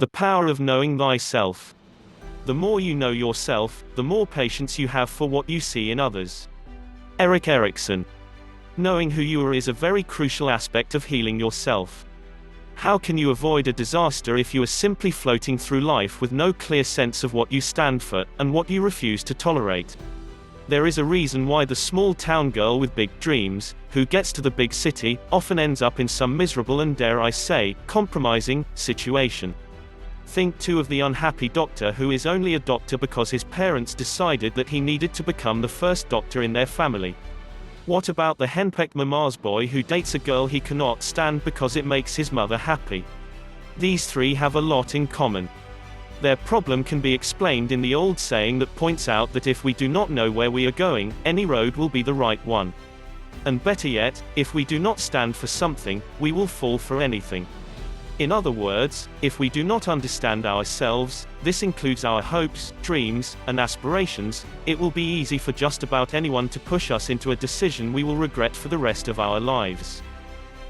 The power of knowing thyself. The more you know yourself, the more patience you have for what you see in others. Erik Erikson. Knowing who you are is a very crucial aspect of healing yourself. How can you avoid a disaster if you are simply floating through life with no clear sense of what you stand for, and what you refuse to tolerate? There is a reason why the small town girl with big dreams, who gets to the big city, often ends up in some miserable and, dare I say, compromising situation. Think too of the unhappy doctor who is only a doctor because his parents decided that he needed to become the first doctor in their family. What about the henpecked mama's boy who dates a girl he cannot stand because it makes his mother happy? These three have a lot in common. Their problem can be explained in the old saying that points out that if we do not know where we are going, any road will be the right one. And better yet, if we do not stand for something, we will fall for anything. In other words, if we do not understand ourselves, this includes our hopes, dreams, and aspirations, it will be easy for just about anyone to push us into a decision we will regret for the rest of our lives.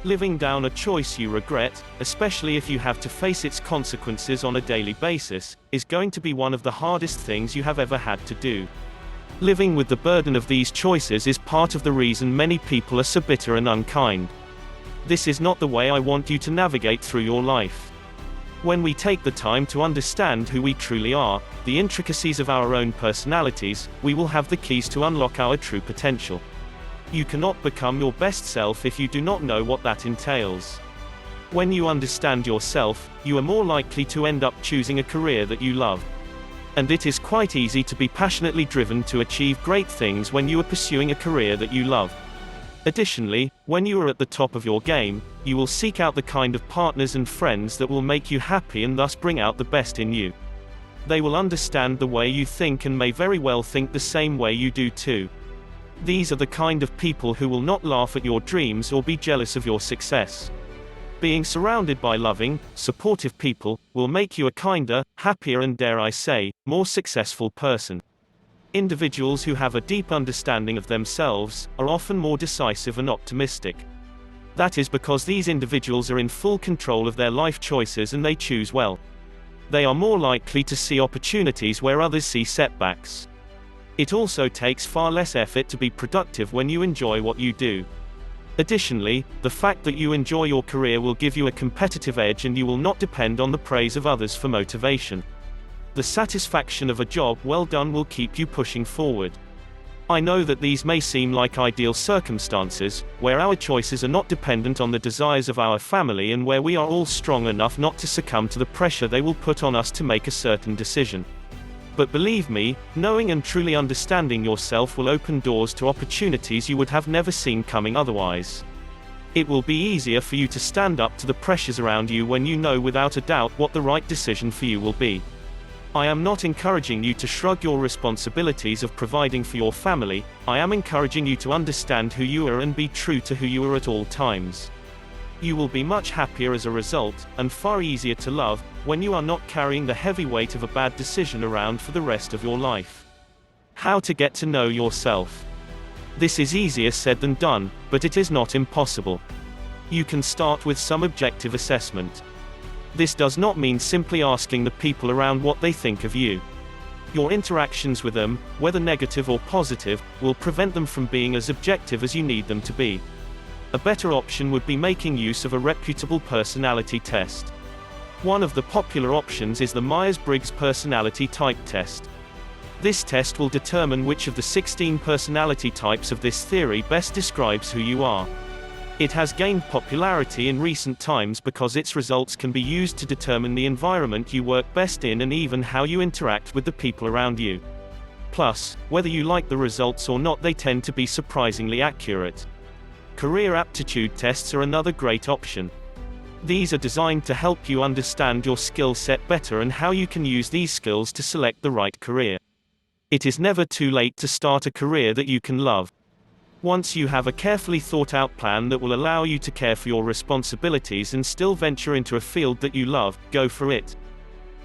Living down a choice you regret, especially if you have to face its consequences on a daily basis, is going to be one of the hardest things you have ever had to do. Living with the burden of these choices is part of the reason many people are so bitter and unkind. This is not the way I want you to navigate through your life. When we take the time to understand who we truly are, the intricacies of our own personalities, we will have the keys to unlock our true potential. You cannot become your best self if you do not know what that entails. When you understand yourself, you are more likely to end up choosing a career that you love. And it is quite easy to be passionately driven to achieve great things when you are pursuing a career that you love. Additionally, when you are at the top of your game, you will seek out the kind of partners and friends that will make you happy and thus bring out the best in you. They will understand the way you think and may very well think the same way you do too. These are the kind of people who will not laugh at your dreams or be jealous of your success. Being surrounded by loving, supportive people will make you a kinder, happier and, dare I say, more successful person. Individuals who have a deep understanding of themselves are often more decisive and optimistic. That is because these individuals are in full control of their life choices and they choose well. They are more likely to see opportunities where others see setbacks. It also takes far less effort to be productive when you enjoy what you do. Additionally, the fact that you enjoy your career will give you a competitive edge and you will not depend on the praise of others for motivation. The satisfaction of a job well done will keep you pushing forward. I know that these may seem like ideal circumstances, where our choices are not dependent on the desires of our family and where we are all strong enough not to succumb to the pressure they will put on us to make a certain decision. But believe me, knowing and truly understanding yourself will open doors to opportunities you would have never seen coming otherwise. It will be easier for you to stand up to the pressures around you when you know without a doubt what the right decision for you will be. I am not encouraging you to shrug your responsibilities of providing for your family. I am encouraging you to understand who you are and be true to who you are at all times. You will be much happier as a result, and far easier to love, when you are not carrying the heavy weight of a bad decision around for the rest of your life. How to get to know yourself. This is easier said than done, but it is not impossible. You can start with some objective assessment. This does not mean simply asking the people around what they think of you. Your interactions with them, whether negative or positive, will prevent them from being as objective as you need them to be. A better option would be making use of a reputable personality test. One of the popular options is the Myers-Briggs personality type test. This test will determine which of the 16 personality types of this theory best describes who you are. It has gained popularity in recent times because its results can be used to determine the environment you work best in and even how you interact with the people around you. Plus, whether you like the results or not, they tend to be surprisingly accurate. Career aptitude tests are another great option. These are designed to help you understand your skill set better and how you can use these skills to select the right career. It is never too late to start a career that you can love. Once you have a carefully thought out plan that will allow you to care for your responsibilities and still venture into a field that you love, go for it.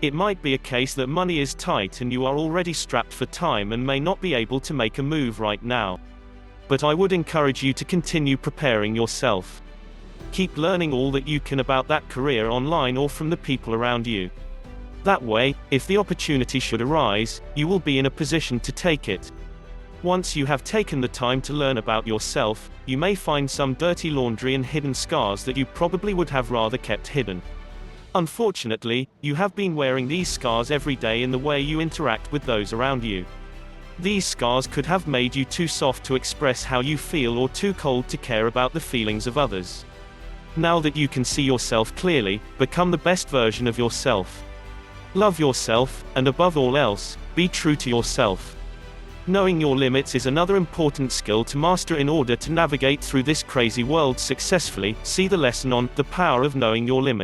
It might be a case that money is tight and you are already strapped for time and may not be able to make a move right now. But I would encourage you to continue preparing yourself. Keep learning all that you can about that career online or from the people around you. That way, if the opportunity should arise, you will be in a position to take it. Once you have taken the time to learn about yourself, you may find some dirty laundry and hidden scars that you probably would have rather kept hidden. Unfortunately, you have been wearing these scars every day in the way you interact with those around you. These scars could have made you too soft to express how you feel or too cold to care about the feelings of others. Now that you can see yourself clearly, become the best version of yourself. Love yourself, and above all else, be true to yourself. Knowing your limits is another important skill to master in order to navigate through this crazy world successfully. See the lesson on The Power of Knowing Your Limits.